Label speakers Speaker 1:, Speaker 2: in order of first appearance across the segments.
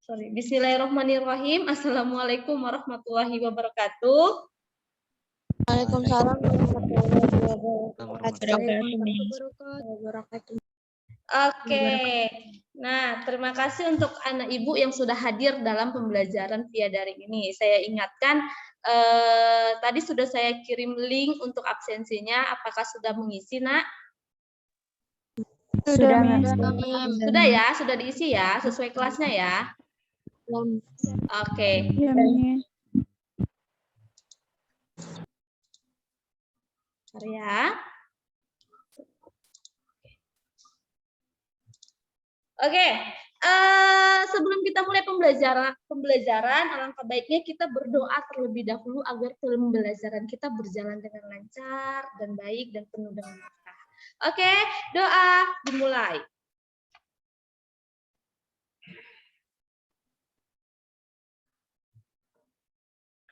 Speaker 1: Bismillahirrahmanirrahim. Assalamualaikum warahmatullahi wabarakatuh.
Speaker 2: Waalaikumsalam warahmatullahi wabarakatuh.
Speaker 1: Oke. Nah, terima kasih untuk anak ibu yang sudah hadir dalam pembelajaran via daring ini. Saya ingatkan tadi sudah saya kirim link untuk absensinya. Apakah sudah mengisi, Nak?
Speaker 2: Sudah, Miss.
Speaker 1: Sudah ya, sudah diisi ya, sesuai kelasnya ya. Oke.
Speaker 2: Ya, Miss.
Speaker 1: Ya. Oke. Sebelum kita mulai pembelajaran, alangkah baiknya kita berdoa terlebih dahulu agar pembelajaran kita berjalan dengan lancar dan baik dan penuh dengan berkah. Oke, doa dimulai.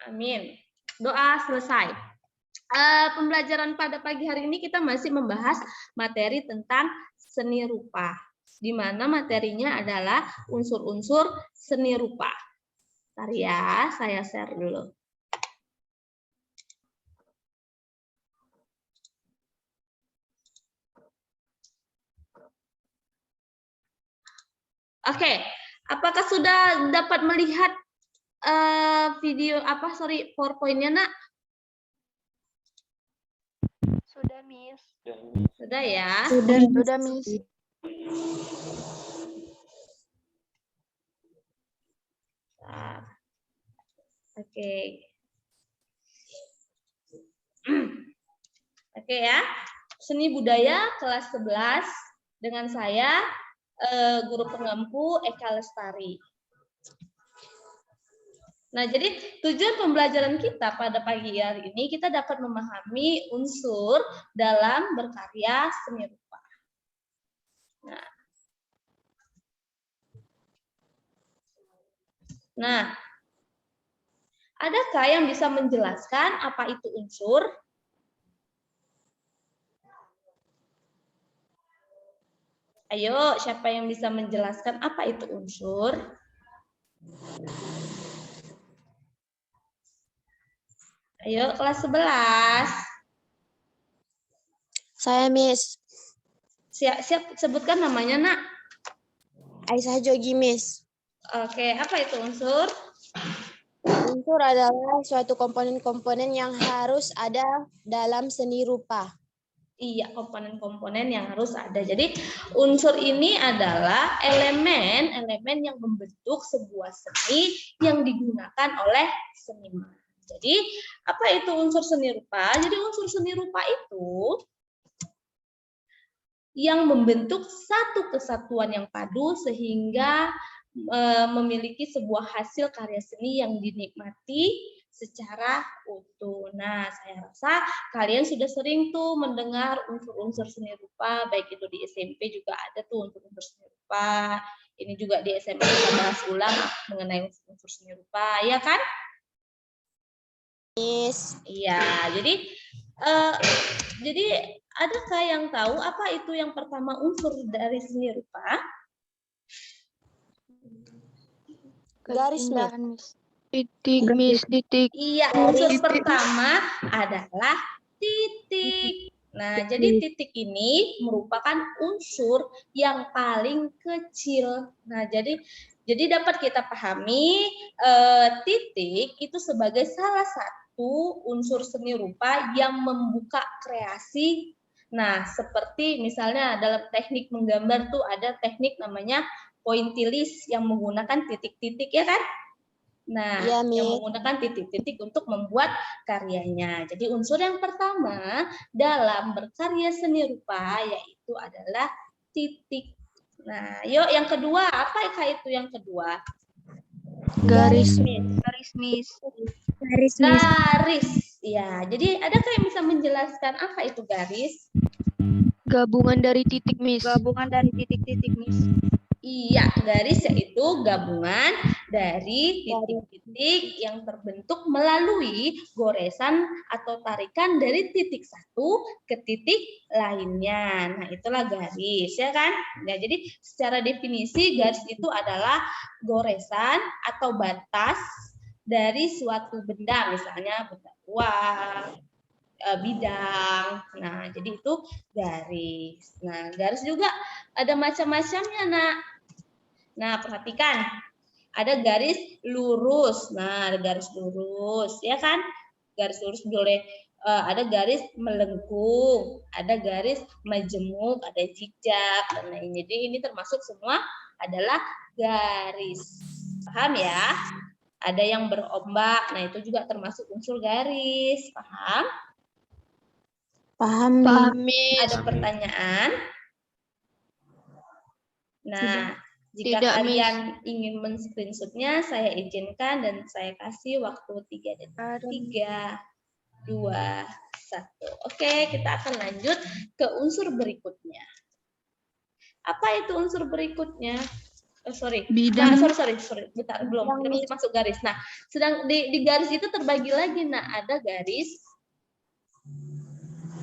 Speaker 1: Amin. Doa selesai. Pembelajaran pada pagi hari ini kita masih membahas materi tentang seni rupa, di mana materinya adalah unsur-unsur seni rupa. Bentar ya, saya share dulu. Oke, apakah sudah dapat melihat PowerPoint-nya, Nak?
Speaker 2: Sudah, Miss.
Speaker 1: Sudah ya?
Speaker 2: Sudah, Miss.
Speaker 1: Oke. Oke ya. Seni budaya kelas 11 dengan saya guru pengampu Eka Lestari. Nah, jadi tujuan pembelajaran kita pada pagi hari ini kita dapat memahami unsur dalam berkarya seni rupa. Nah, adakah yang bisa menjelaskan apa itu unsur? Ayo, siapa yang bisa menjelaskan apa itu unsur? Ayo, kelas 11.
Speaker 2: Saya, Miss.
Speaker 1: Siap, sebutkan namanya, Nak.
Speaker 2: Aisyah Jogi, Miss.
Speaker 1: Oke, apa itu unsur?
Speaker 2: Unsur adalah suatu komponen-komponen yang harus ada dalam seni rupa.
Speaker 1: Iya, komponen-komponen yang harus ada. Jadi, unsur ini adalah elemen-elemen yang membentuk sebuah seni yang digunakan oleh seniman. Jadi, apa itu unsur seni rupa? Jadi, unsur seni rupa itu yang membentuk satu kesatuan yang padu sehingga memiliki sebuah hasil karya seni yang dinikmati secara utuh. Nah, saya rasa kalian sudah sering tuh mendengar unsur-unsur seni rupa, baik itu di SMP juga ada tuh unsur-unsur seni rupa. Ini juga di SMP kita bahas ulang mengenai unsur seni rupa, ya kan?
Speaker 2: Miss.
Speaker 1: Iya, jadi adakah yang tahu apa itu yang pertama unsur dari seni rupa?
Speaker 2: Garis, Miss.
Speaker 3: Titik, Miss, titik.
Speaker 1: Iya, unsur pertama adalah titik. Nah, jadi titik ini merupakan unsur yang paling kecil. Nah, jadi dapat kita pahami titik itu sebagai salah satu unsur seni rupa yang membuka kreasi. Nah, seperti misalnya dalam teknik menggambar tuh ada teknik namanya pointillis yang menggunakan titik-titik, ya kan? Nah,
Speaker 2: ya,
Speaker 1: yang menggunakan titik-titik untuk membuat karyanya. Jadi unsur yang pertama dalam berkarya seni rupa yaitu adalah titik. Nah, yuk yang kedua, apakah itu yang kedua?
Speaker 3: Garis,
Speaker 1: Miss.
Speaker 3: Garis.
Speaker 1: Garis. Ya, jadi adakah yang bisa menjelaskan apa itu garis?
Speaker 3: Gabungan dari titik, Miss.
Speaker 2: Gabungan dari titik-titik, Miss.
Speaker 1: Iya, garis yaitu gabungan dari titik-titik. titik yang terbentuk melalui goresan atau tarikan dari titik satu ke titik lainnya. Nah, itulah garis, ya kan? Nah, jadi secara definisi garis itu adalah goresan atau batas dari suatu benda, misalnya benda uang, bidang. Nah, jadi itu garis. Nah, garis juga ada macam-macamnya, Nak. Nah, perhatikan. Ada garis lurus. Nah, ada garis lurus, ya kan? Garis lurus boleh ada garis melengkung, ada garis majemuk, ada zigzag dan lain. Jadi ini termasuk semua adalah garis. Paham ya? Ada yang berombak. Nah, itu juga termasuk unsur garis. Paham?
Speaker 2: Paham, Miss.
Speaker 1: Ada pertanyaan? Nah, jika
Speaker 3: Tidak,
Speaker 1: kalian ingin men-screenshotnya, saya izinkan dan saya kasih waktu 3 detik. 3, 2, 1. Oke, kita akan lanjut ke unsur berikutnya. Apa itu unsur berikutnya? Sorry.
Speaker 3: Bidang.
Speaker 1: Nah, sorry. Bentar, belum. Kita masih masuk garis. Nah, sedang di garis itu terbagi lagi. Nah, ada garis.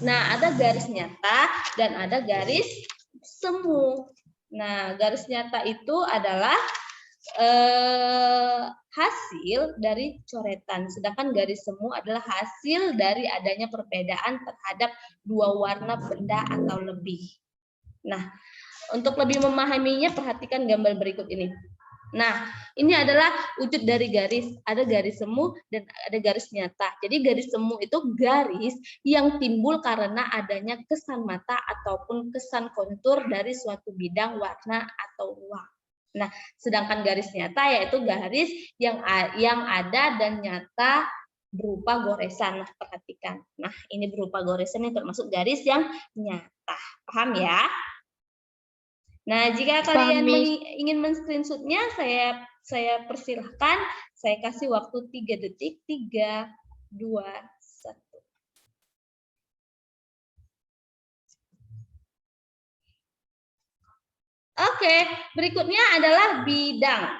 Speaker 1: Nah, ada garis nyata dan ada garis semu. Nah, garis nyata itu adalah hasil dari coretan, sedangkan garis semu adalah hasil dari adanya perbedaan terhadap dua warna benda atau lebih. Nah, untuk lebih memahaminya, perhatikan gambar berikut ini. Nah, ini adalah wujud dari garis. Ada garis semu dan ada garis nyata. Jadi garis semu itu garis yang timbul karena adanya kesan mata ataupun kesan kontur dari suatu bidang, warna, atau ruang. Nah, sedangkan garis nyata yaitu garis yang ada dan nyata berupa goresan. Nah, perhatikan. Nah, ini berupa goresan yang termasuk garis yang nyata. Paham ya? Nah, jika kalian ingin men-screenshotnya, saya persilahkan. Saya kasih waktu 3 detik. 3, 2, 1. Oke, berikutnya adalah bidang.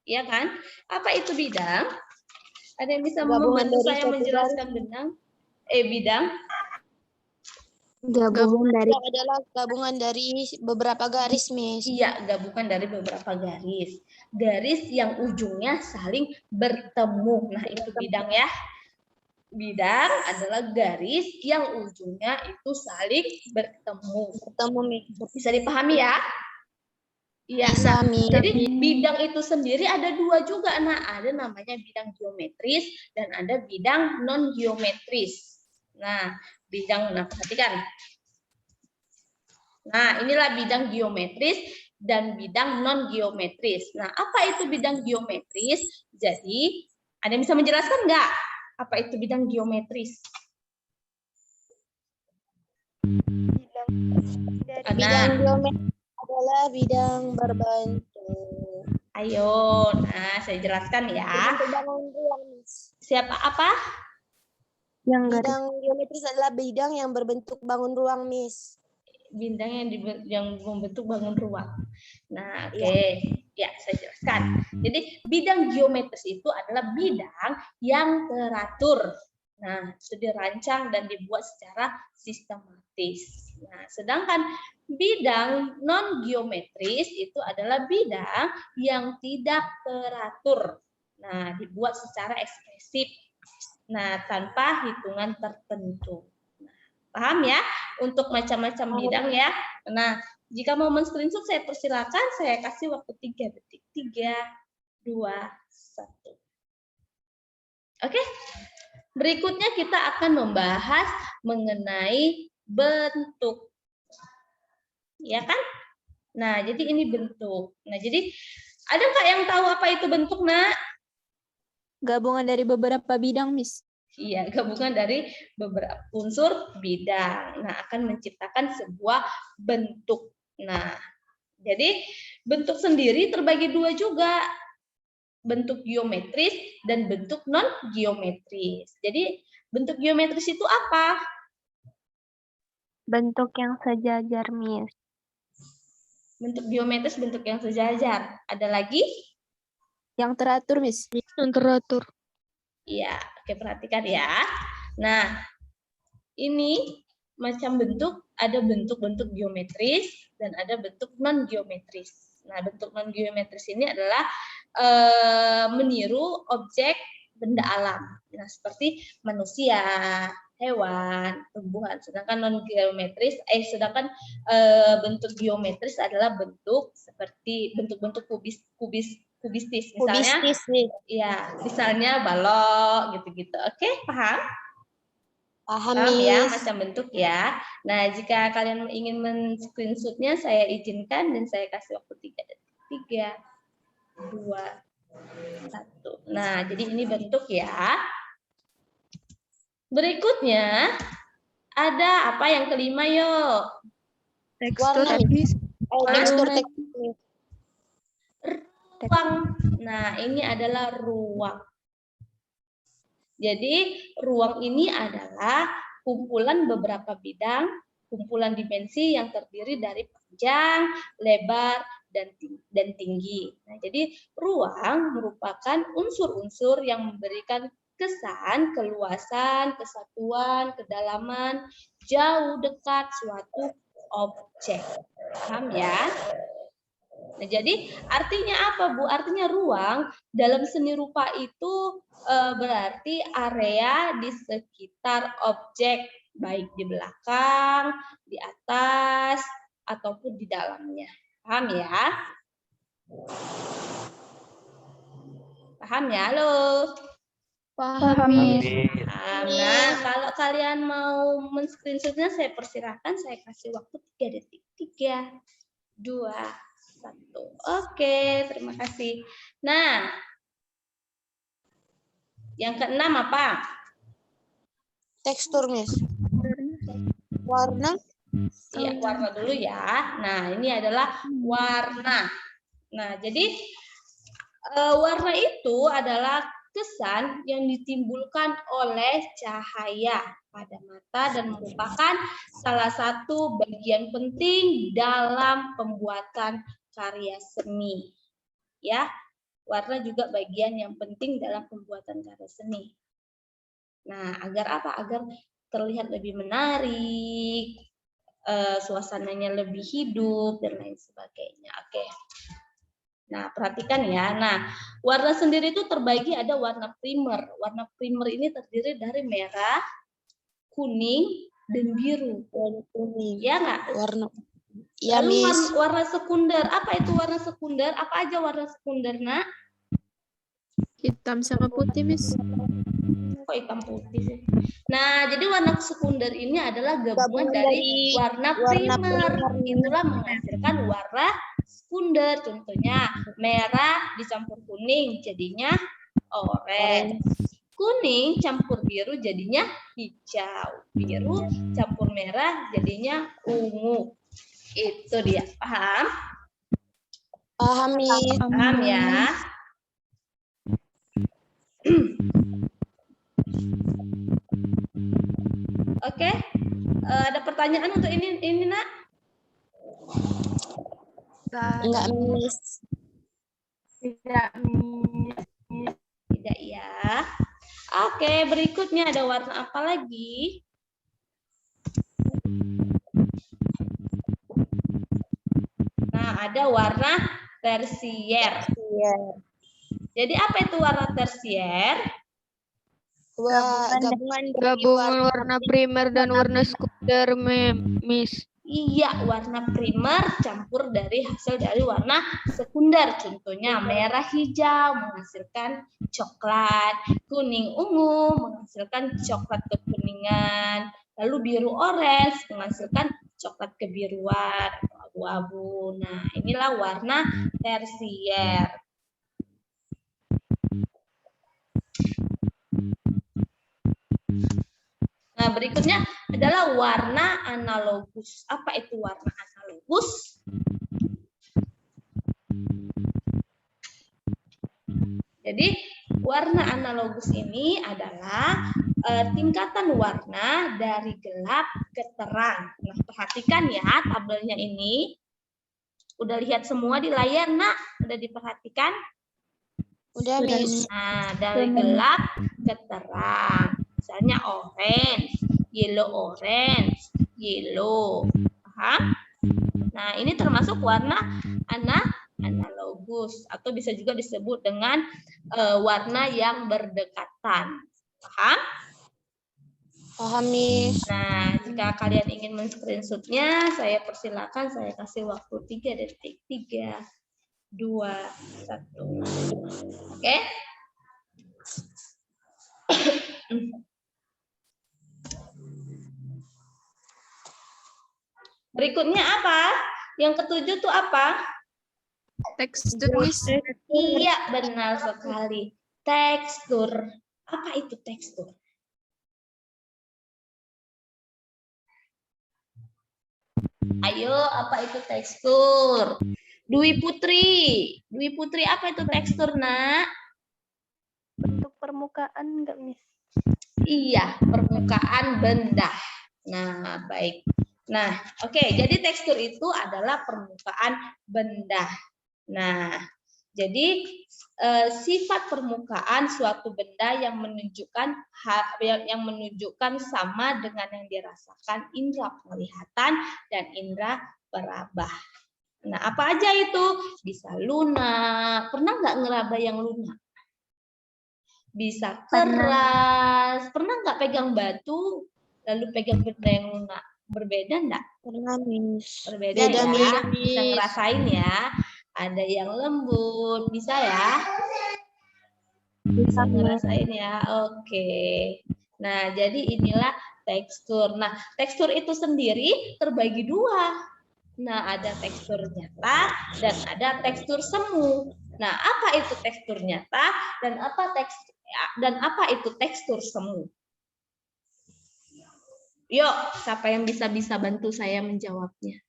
Speaker 1: Ya kan? Apa itu bidang? Ada yang bisa membantu saya menjelaskan bidang?
Speaker 2: Gabungan dari adalah gabungan dari beberapa garis, Miss.
Speaker 1: Iya, gabungan dari beberapa garis. Garis yang ujungnya saling bertemu. Nah, itu bidang ya. Bidang adalah garis yang ujungnya itu saling bertemu.
Speaker 2: Miss.
Speaker 1: Bisa dipahami ya? Iya.
Speaker 2: Bisa, Miss.
Speaker 1: Jadi bidang itu sendiri ada dua juga. Nah, ada namanya bidang geometris dan ada bidang non geometris. Nah, perhatikan. Nah, inilah bidang geometris dan bidang non geometris. Nah, apa itu bidang geometris? Jadi, ada yang bisa menjelaskan nggak? Apa itu bidang geometris?
Speaker 2: Bidang geometris adalah bidang berbentuk.
Speaker 1: Ayo, nah saya jelaskan ya. Siapa apa?
Speaker 2: Bidang geometris adalah bidang yang berbentuk bangun ruang, Miss.
Speaker 1: Bidang yang membentuk bangun ruang. Nah, oke. Ya, saya jelaskan. Jadi, bidang geometris itu adalah bidang yang teratur. Nah, itu dirancang dan dibuat secara sistematis. Nah, sedangkan bidang non geometris itu adalah bidang yang tidak teratur. Nah, dibuat secara ekspresif. Nah, tanpa hitungan tertentu. Nah, paham ya? Untuk macam-macam bidang ya. Nah, jika mau men-screenshot, saya persilakan. Saya kasih waktu 3 detik. 3, 2, 1. Oke? Berikutnya kita akan membahas mengenai bentuk. Ya kan? Nah, jadi ini bentuk. Nah, jadi ada nggak yang tahu apa itu bentuk, Nak?
Speaker 2: Gabungan dari beberapa bidang, Miss.
Speaker 1: Iya, gabungan dari beberapa unsur bidang. Nah, akan menciptakan sebuah bentuk. Nah, jadi bentuk sendiri terbagi dua juga. Bentuk geometris dan bentuk non geometris. Jadi, bentuk geometris itu apa?
Speaker 3: Bentuk yang sejajar, Miss.
Speaker 1: Bentuk geometris bentuk yang sejajar. Ada lagi?
Speaker 2: Yang teratur, Miss.
Speaker 3: Yang teratur.
Speaker 1: Iya, oke perhatikan ya. Nah, ini macam bentuk, ada bentuk-bentuk geometris dan ada bentuk non-geometris. Nah, bentuk non-geometris ini adalah meniru objek benda alam. Nah, seperti manusia, hewan, tumbuhan. Sedangkan sedangkan bentuk geometris adalah bentuk seperti bentuk-bentuk kubistis. Misalnya,
Speaker 2: Kubistis nih.
Speaker 1: ya, misalnya balok gitu-gitu. Oke, paham?
Speaker 2: Paham,
Speaker 1: Paham ya,
Speaker 2: Miss.
Speaker 1: macam bentuk ya. Nah, jika kalian ingin men-screenshotnya, saya izinkan dan saya kasih waktu 3 detik. 3, 2, 1. Nah, jadi ini bentuk ya. Berikutnya, ada apa yang kelima yuk?
Speaker 3: Tekstur.
Speaker 2: Warna, Miss. Tekstur.
Speaker 1: Ruang. Nah, ini adalah ruang. Jadi, ruang ini adalah kumpulan beberapa bidang, kumpulan dimensi yang terdiri dari panjang, lebar, dan tinggi. Nah, jadi, ruang merupakan unsur-unsur yang memberikan kesan, keluasan, kesatuan, kedalaman, jauh, dekat, suatu objek. Paham ya? Nah, jadi artinya apa, Bu? Artinya ruang dalam seni rupa itu berarti area di sekitar objek, baik di belakang, di atas, ataupun di dalamnya. Paham ya? Paham ya? Halo?
Speaker 3: Paham, Miss.
Speaker 1: Paham. Nah, kalau kalian mau men-screenshotnya, saya persilahkan, saya kasih waktu 3 detik. 3, 2, 1. Oke, terima kasih. Nah, yang keenam apa?
Speaker 2: Tekstur, Miss. Warna.
Speaker 1: Iya, warna dulu ya. Nah, ini adalah warna. Nah, jadi warna itu adalah kesan yang ditimbulkan oleh cahaya pada mata dan merupakan salah satu bagian penting dalam pembuatan karya seni. Ya, warna juga bagian yang penting dalam pembuatan karya seni. Nah, agar apa? Agar terlihat lebih menarik, suasananya lebih hidup, dan lain sebagainya. Oke. Nah, perhatikan ya. Nah, warna sendiri itu terbagi ada warna primer. Warna primer ini terdiri dari merah, kuning, dan biru.
Speaker 2: Kuning.
Speaker 1: Ya nggak?
Speaker 2: Warna. Ya,
Speaker 1: Lalu
Speaker 2: Miss.
Speaker 1: warna sekunder. Apa itu warna sekunder? Apa aja warna sekunder, Nak?
Speaker 3: Hitam sama putih, Miss.
Speaker 1: Kok hitam putih sih? Nah, jadi warna sekunder ini adalah gabungan
Speaker 2: Gabungan
Speaker 1: dari warna
Speaker 2: warna
Speaker 1: primer.
Speaker 2: primer.
Speaker 1: Itulah menghasilkan warna sekunder. Contohnya merah dicampur kuning jadinya oranye. Kuning campur biru jadinya hijau. Biru campur merah jadinya ungu. Itu dia. Paham?
Speaker 2: Paham, Miss.
Speaker 1: Paham ya? Oke. Ada pertanyaan untuk ini Nak?
Speaker 2: Enggak, Miss.
Speaker 3: Tidak, Miss.
Speaker 1: Tidak ya. Oke, berikutnya ada warna apa lagi? Nah, ada warna tersier. Jadi apa itu warna tersier?
Speaker 3: Gabungan warna primer dan warna sekunder, Miss.
Speaker 1: Iya, warna primer campur dari hasil dari warna sekunder. Contohnya merah hijau menghasilkan coklat, kuning ungu menghasilkan coklat kekuningan, lalu biru orange menghasilkan coklat kebiruan atau abu-abu. Nah, inilah warna tersier. Nah, berikutnya adalah warna analogus. Apa itu warna analogus? Jadi, warna analogus ini adalah tingkatan warna dari gelap ke terang. Nah, perhatikan ya tabelnya ini. Udah lihat semua di layar, Nak? Udah diperhatikan?
Speaker 2: Udah, Miss.
Speaker 1: Nah, dari gelap ke terang. Misalnya orange, orange, yellow. Paham? Nah, ini termasuk warna analogus atau bisa juga disebut dengan warna yang berdekatan. Paham?
Speaker 2: Paham, Miss.
Speaker 1: Nah, jika kalian ingin men-screenshotnya, saya persilakan, saya kasih waktu 3 detik. 3, 2, 1. Oke? Berikutnya apa? Yang ketujuh tuh apa?
Speaker 3: Tekstur, Miss.
Speaker 1: Iya, benar sekali. Tekstur. Apa itu tekstur? Ayo, apa itu tekstur? Dwi Putri. Dwi Putri, apa itu tekstur, Nak?
Speaker 4: Bentuk permukaan enggak, Miss?
Speaker 1: Iya, permukaan benda. Nah, baik. Nah, oke. Jadi tekstur itu adalah permukaan benda. Nah, jadi sifat permukaan suatu benda yang menunjukkan sama dengan yang dirasakan indera penglihatan dan indera peraba. Nah, apa aja itu? Bisa lunak. Pernah nggak ngeraba yang lunak? Bisa keras. Pernah nggak pegang batu lalu pegang benda yang lunak? Berbeda enggak?
Speaker 2: Pernah, Miss.
Speaker 1: Berbeda
Speaker 2: Beda,
Speaker 1: ya.
Speaker 2: Miss.
Speaker 1: Bisa ngerasain ya. Ada yang lembut, bisa ya? Bisa ngerasain ya. Oke. Nah, jadi inilah tekstur. Nah, tekstur itu sendiri terbagi dua. Nah, ada tekstur nyata dan ada tekstur semu. Nah, apa itu tekstur nyata dan apa itu tekstur semu? Yuk, siapa yang bisa bantu saya menjawabnya?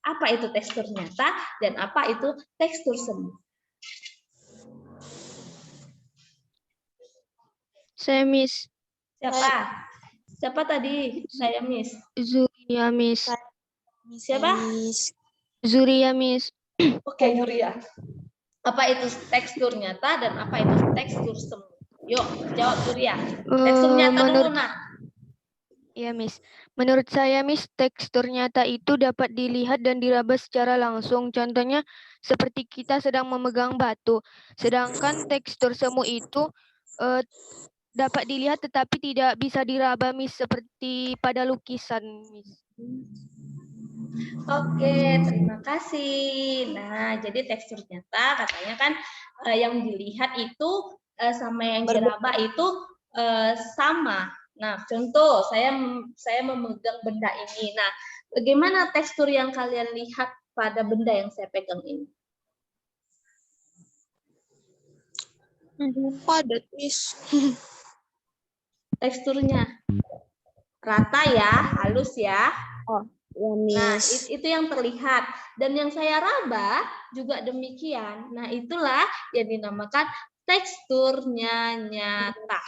Speaker 1: Apa itu tekstur nyata dan apa itu tekstur semu?
Speaker 3: Saya, Miss.
Speaker 1: Siapa? Siapa tadi? Saya, Miss.
Speaker 3: Zuria, Miss.
Speaker 1: Siapa?
Speaker 2: Miss.
Speaker 3: Zuria, Miss.
Speaker 1: Oke, Yuria. Apa itu tekstur nyata dan apa itu tekstur semu? Yuk, jawab Yuria. Tekstur nyata dulu, Nak.
Speaker 3: Ya, Miss. Menurut saya, Miss, tekstur nyata itu dapat dilihat dan diraba secara langsung. Contohnya seperti kita sedang memegang batu. Sedangkan tekstur semu itu dapat dilihat tetapi tidak bisa diraba, Miss, seperti pada lukisan, Miss.
Speaker 1: Oke, terima kasih. Nah, jadi tekstur nyata katanya kan yang dilihat itu sama yang diraba itu sama. Nah, contoh saya memegang benda ini. Nah, bagaimana tekstur yang kalian lihat pada benda yang saya pegang ini?
Speaker 2: Padat, Miss.
Speaker 1: Teksturnya rata ya, halus ya.
Speaker 2: Ya,
Speaker 1: Nah,
Speaker 2: Miss.
Speaker 1: itu yang terlihat. Dan yang saya raba juga demikian. Nah, itulah yang dinamakan teksturnya nyata.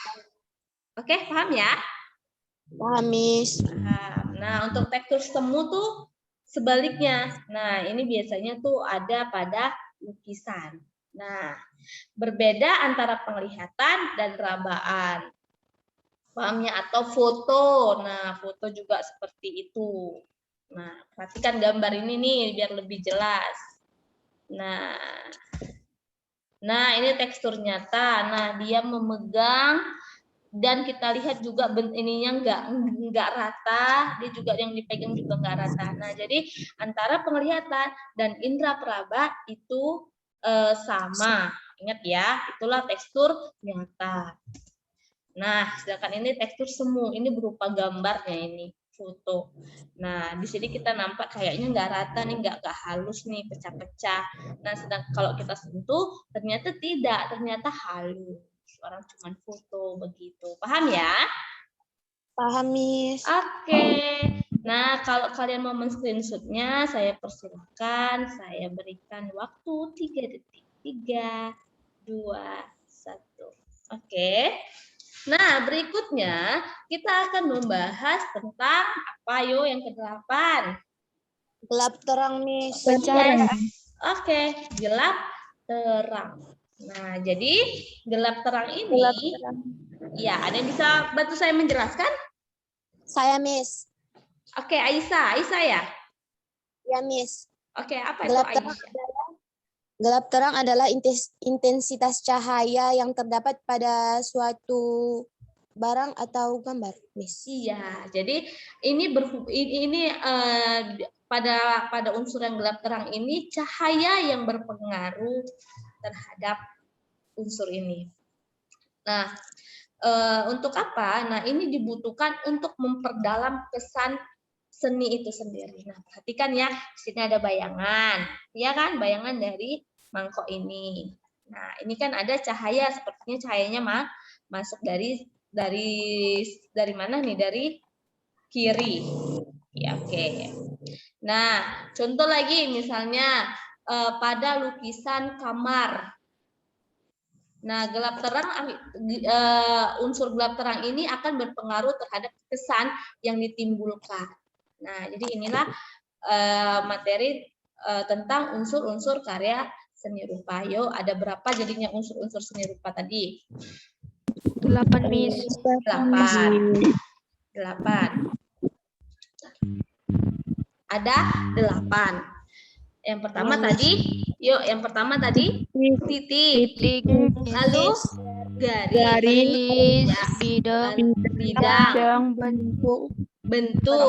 Speaker 1: Oke, paham ya?
Speaker 2: Paham, Miss.
Speaker 1: Paham. Nah, untuk tekstur semu tuh sebaliknya. Nah, ini biasanya tuh ada pada lukisan. Nah, berbeda antara penglihatan dan rabaan. Pahamnya? Atau foto. Nah, foto juga seperti itu. Nah, perhatikan gambar ini nih biar lebih jelas. Nah, ini tekstur nyata. Nah, dia memegang dan kita lihat juga ininya enggak rata, dia juga yang dipegang juga enggak rata. Nah, jadi antara penglihatan dan indera peraba itu sama. Ingat ya, itulah tekstur nyata. Nah, sedangkan ini tekstur semu, ini berupa gambarnya ini, foto. Nah, di sini kita nampak kayaknya nggak rata nih, nggak halus nih, pecah-pecah. Nah, sedang kalau kita sentuh, ternyata tidak, ternyata halus. Orang cuma foto begitu. Paham ya?
Speaker 2: Paham, Miss.
Speaker 1: Oke. Nah, kalau kalian mau men-screenshotnya, saya persilakan. Saya berikan waktu 3 detik. 3, 2, 1. Oke. Nah, berikutnya kita akan membahas tentang apa yo yang ke-8?
Speaker 2: Gelap terang, Miss.
Speaker 1: Oke, gelap terang. Nah, jadi gelap terang ini,
Speaker 4: Gelap terang.
Speaker 1: ya ada yang bisa bantu saya menjelaskan?
Speaker 2: Saya, Miss.
Speaker 1: Oke, Aisyah ya?
Speaker 2: Ya, Miss.
Speaker 1: Oke, apa itu
Speaker 2: Gelap terang
Speaker 1: Aisyah?
Speaker 2: Gelap terang adalah intensitas cahaya yang terdapat pada suatu barang atau gambar, Miss.
Speaker 1: Iya, jadi ini pada unsur yang gelap terang ini cahaya yang berpengaruh terhadap unsur ini. Nah, untuk apa? Nah, ini dibutuhkan untuk memperdalam kesan seni itu sendiri. Nah, perhatikan ya, di sini ada bayangan, ya kan? Bayangan dari mangkok ini. Nah, ini kan ada cahaya, sepertinya cahayanya masuk dari mana nih? Dari kiri. Ya, oke. Nah, contoh lagi misalnya pada lukisan kamar. Nah, gelap terang unsur gelap terang ini akan berpengaruh terhadap kesan yang ditimbulkan. Nah, jadi inilah materi tentang unsur-unsur karya seni rupa. Yo, ada berapa jadinya unsur-unsur seni rupa tadi?
Speaker 3: 8, Miss.
Speaker 1: 8. Ada 8. Yang pertama tadi, yang pertama tadi titik. Lalu garis, ya. Bidang, bentuk,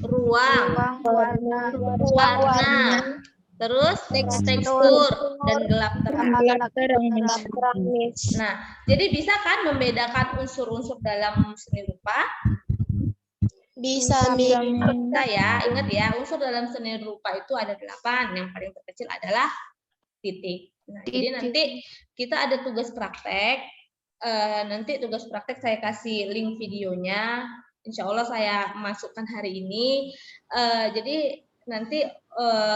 Speaker 1: ruang, warna, terus tekstur dan gelap terang. Nah, jadi bisa kan membedakan unsur-unsur dalam seni rupa?
Speaker 2: Bisa, Miss.
Speaker 1: Bisa ya, ingat ya, unsur dalam seni rupa itu ada 8. Yang paling terkecil adalah titik. Nah, jadi nanti kita ada tugas praktek. Nanti tugas praktek saya kasih link videonya. Insya Allah saya masukkan hari ini. Jadi nanti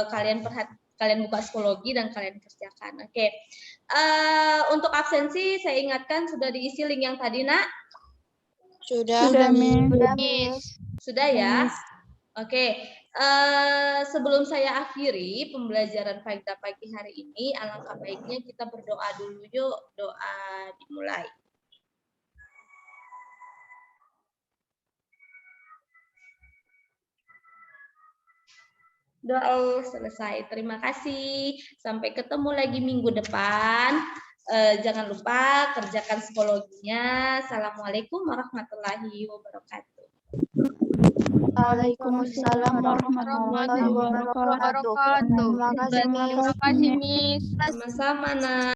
Speaker 1: kalian buka psikologi dan kalian kerjakan. Oke. Untuk absensi saya ingatkan sudah diisi link yang tadi, Nak.
Speaker 2: Sudah,
Speaker 3: Miss.
Speaker 1: Sudah ya? Oke. Sebelum saya akhiri pembelajaran faedah pagi hari ini, alangkah baiknya kita berdoa dulu yuk. Doa dimulai. Doa selesai. Terima kasih. Sampai ketemu lagi minggu depan. Jangan lupa kerjakan psikologinya. Assalamualaikum warahmatullahi wabarakatuh.
Speaker 4: Waalaikumsalam warahmatullahi wabarakatuh.
Speaker 3: Terima kasih, Miss.
Speaker 1: Sama-sama, Nak.